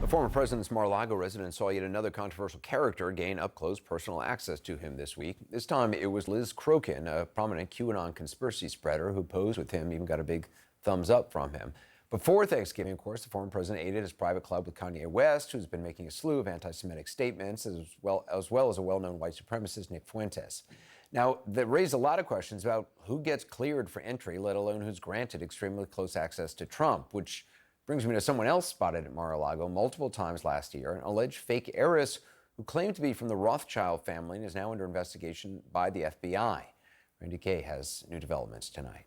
The former president's Mar-a-Lago residence saw yet another controversial character gain up-close personal access to him this week. This time it was Liz Crokin, a prominent QAnon conspiracy spreader who posed with him, even got a big thumbs up from him. Before Thanksgiving, of course, the former president ate at his private club with Kanye West, who's been making a slew of anti-Semitic statements, as well as a well-known white supremacist, Nick Fuentes. Now, that raised a lot of questions about who gets cleared for entry, let alone who's granted extremely close access to Trump, which brings me to someone else spotted at Mar-a-Lago multiple times last year, an alleged fake heiress who claimed to be from the Rothschild family and is now under investigation by the FBI. Randy Kay has new developments tonight.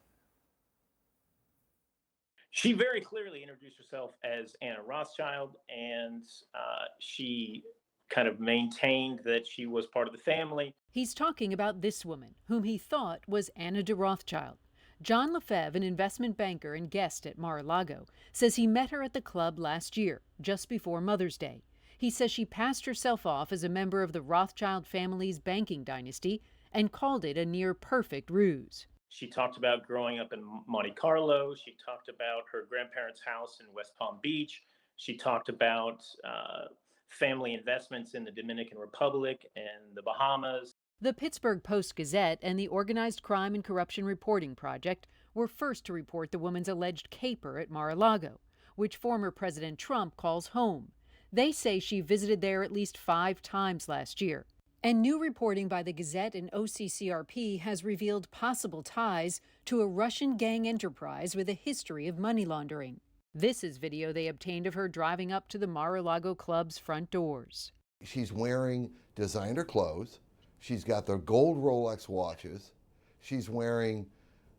She very clearly introduced herself as Anna Rothschild, and she kind of maintained that she was part of the family. He's talking about this woman, whom he thought was Anna de Rothschild. John Lefebvre, an investment banker and guest at Mar-a-Lago, says he met her at the club last year, just before Mother's Day. He says she passed herself off as a member of the Rothschild family's banking dynasty and called it a near-perfect ruse. She talked about growing up in Monte Carlo. She talked about her grandparents' house in West Palm Beach. She talked about family investments in the Dominican Republic and the Bahamas. The Pittsburgh Post-Gazette and the Organized Crime and Corruption Reporting Project were first to report the woman's alleged caper at Mar-a-Lago, which former President Trump calls home. They say she visited there at least 5 times last year. And new reporting by the Gazette and OCCRP has revealed possible ties to a Russian gang enterprise with a history of money laundering. This is video they obtained of her driving up to the Mar-a-Lago club's front doors. She's wearing designer clothes. She's got the gold Rolex watches. She's wearing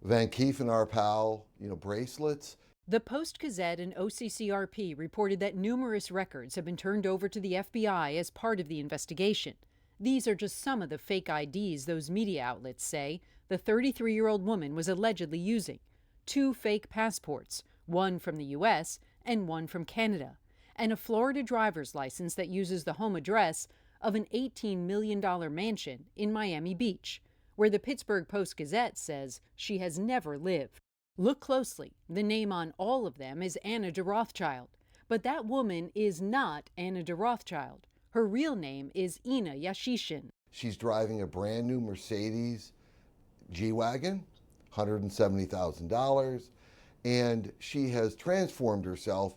Van Cleef & Arpels, bracelets. The Post-Gazette and OCCRP reported that numerous records have been turned over to the FBI as part of the investigation. These are just some of the fake IDs those media outlets say the 33-year-old woman was allegedly using. 2 fake passports, one from the U.S. and one from Canada, and a Florida driver's license that uses the home address of an $18 million mansion in Miami Beach, where the Pittsburgh Post-Gazette says she has never lived. Look closely. The name on all of them is Anna de Rothschild, but that woman is not Anna de Rothschild. Her real name is Inna Yashishin. She's driving a brand new Mercedes G-Wagon, $170,000, and she has transformed herself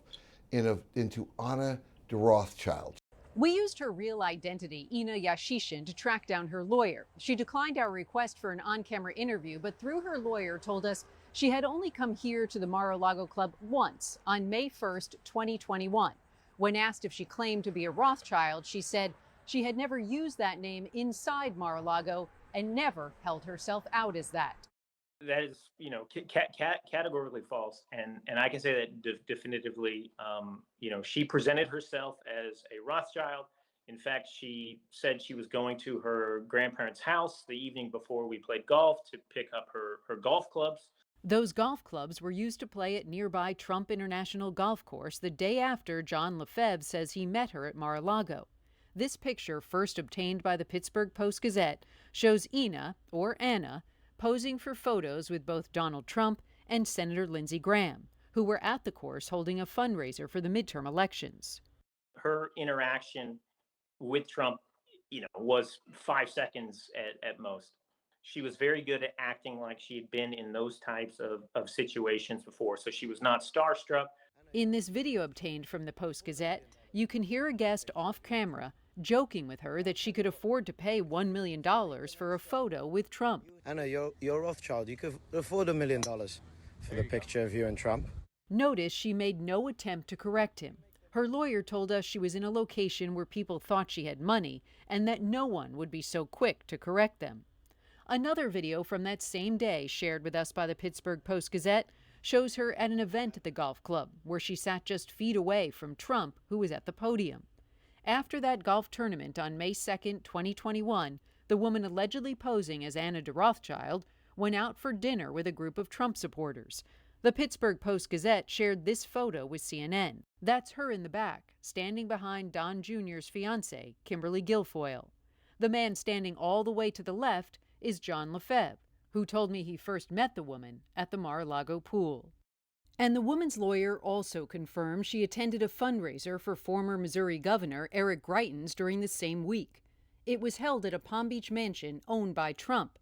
into Anna de Rothschild. We used her real identity, Inna Yashishin, to track down her lawyer. She declined our request for an on-camera interview, but through her lawyer told us she had only come here to the Mar-a-Lago Club once, on May 1st, 2021. When asked if she claimed to be a Rothschild, she said she had never used that name inside Mar-a-Lago and never held herself out as that. That is, categorically false. And I can say that definitively, she presented herself as a Rothschild. In fact, she said she was going to her grandparents' house the evening before we played golf to pick up her golf clubs. Those golf clubs were used to play at nearby Trump International Golf Course the day after John Lefebvre says he met her at Mar-a-Lago. This picture, first obtained by the Pittsburgh Post-Gazette, shows Inna, or Anna, posing for photos with both Donald Trump and Senator Lindsey Graham, who were at the course holding a fundraiser for the midterm elections. Her interaction with Trump, was 5 seconds at most. She was very good at acting like she had been in those types of situations before, so she was not starstruck. In this video obtained from the Post-Gazette, you can hear a guest off camera joking with her that she could afford to pay $1 million for a photo with Trump. Anna, you're Rothschild. You could afford $1 million for the picture of you and Trump. Notice she made no attempt to correct him. Her lawyer told us she was in a location where people thought she had money and that no one would be so quick to correct them. Another video from that same day, shared with us by the Pittsburgh Post-Gazette, shows her at an event at the golf club where she sat just feet away from Trump, who was at the podium. After that golf tournament on May 2nd, 2021, the woman allegedly posing as Anna de Rothschild went out for dinner with a group of Trump supporters. The Pittsburgh Post-Gazette shared this photo with CNN. That's her in the back, standing behind Don Jr.'s fiancée, Kimberly Guilfoyle. The man standing all the way to the left is John Lefebvre, who told me he first met the woman at the Mar-a-Lago pool. And the woman's lawyer also confirmed she attended a fundraiser for former Missouri Governor Eric Greitens during the same week. It was held at a Palm Beach mansion owned by Trump.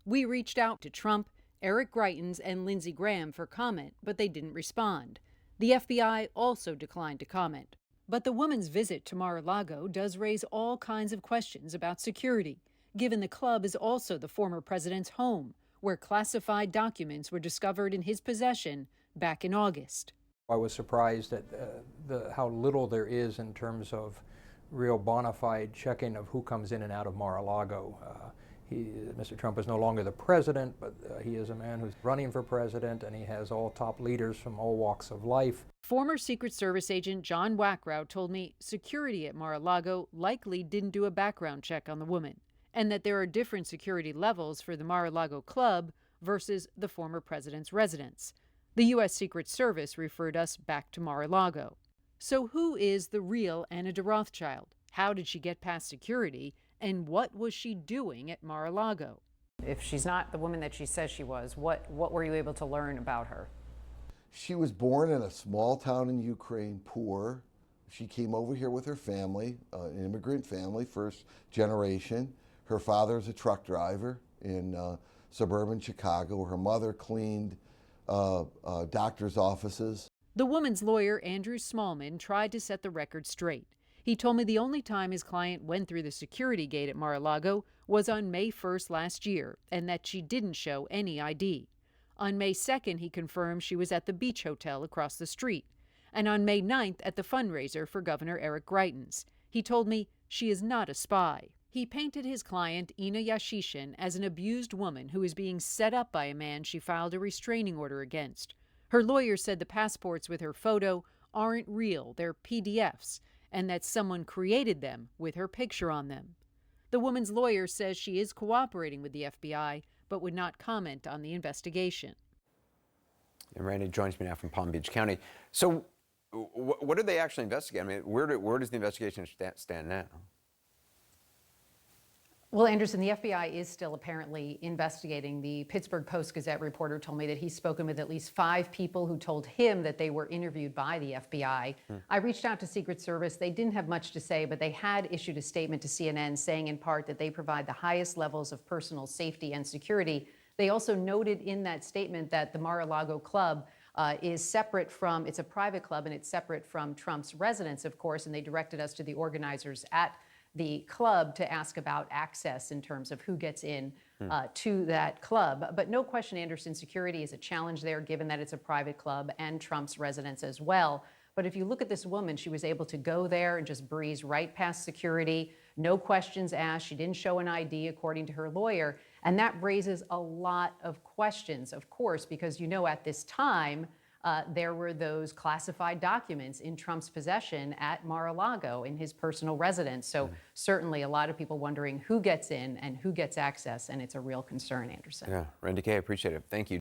We reached out to Trump, Eric Greitens, and Lindsey Graham for comment, but they didn't respond. The FBI also declined to comment. But the woman's visit to Mar-a-Lago does raise all kinds of questions about security, given the club is also the former president's home, where classified documents were discovered in his possession back in August. I was surprised at how little there is in terms of real bona fide checking of who comes in and out of Mar-a-Lago. Mr. Trump is no longer the president, but he is a man who's running for president, and he has all top leaders from all walks of life. Former Secret Service agent John Wackrow told me security at Mar-a-Lago likely didn't do a background check on the woman, and that there are different security levels for the Mar-a-Lago club versus the former president's residence. The U.S. Secret Service referred us back to Mar-a-Lago. So who is the real Anna de Rothschild? How did she get past security? And what was she doing at Mar-a-Lago? If she's not the woman that she says she was, what were you able to learn about her? She was born in a small town in Ukraine, poor. She came over here with her family, an immigrant family, first generation. Her father's a truck driver in suburban Chicago. Her mother cleaned doctor's offices. The woman's lawyer, Andrew Smallman, tried to set the record straight. He told me the only time his client went through the security gate at Mar-a-Lago was on May 1st last year, and that she didn't show any ID. On May 2nd, he confirmed she was at the Beach Hotel across the street, and on May 9th at the fundraiser for Governor Eric Greitens. He told me she is not a spy. He painted his client, Ina Yashishin, as an abused woman who is being set up by a man she filed a restraining order against. Her lawyer said the passports with her photo aren't real, they're PDFs, and that someone created them with her picture on them. The woman's lawyer says she is cooperating with the FBI, but would not comment on the investigation. And Randy joins me now from Palm Beach County. So what did they actually investigate? I mean, where does the investigation stand now? Well, Anderson, the FBI is still apparently investigating. The Pittsburgh Post-Gazette reporter told me that he's spoken with at least 5 people who told him that they were interviewed by the FBI. I reached out to Secret Service. They didn't have much to say, but they had issued a statement to CNN saying in part that they provide the highest levels of personal safety and security. They also noted in that statement that the Mar-a-Lago club is separate from, it's a private club, and it's separate from Trump's residence, of course, and they directed us to the organizers at the club to ask about access in terms of who gets in to that club. But no question, Anderson, security is a challenge there, given that it's a private club and Trump's residence as well. But if you look at this woman, she was able to go there and just breeze right past security, no questions asked. She didn't show an ID, according to her lawyer. And that raises a lot of questions, of course, because, you know, at this time, there were those classified documents in Trump's possession at Mar-a-Lago in his personal residence. So certainly a lot of people wondering who gets in and who gets access, and it's a real concern, Anderson. Yeah, Randy Kay, appreciate it. Thank you.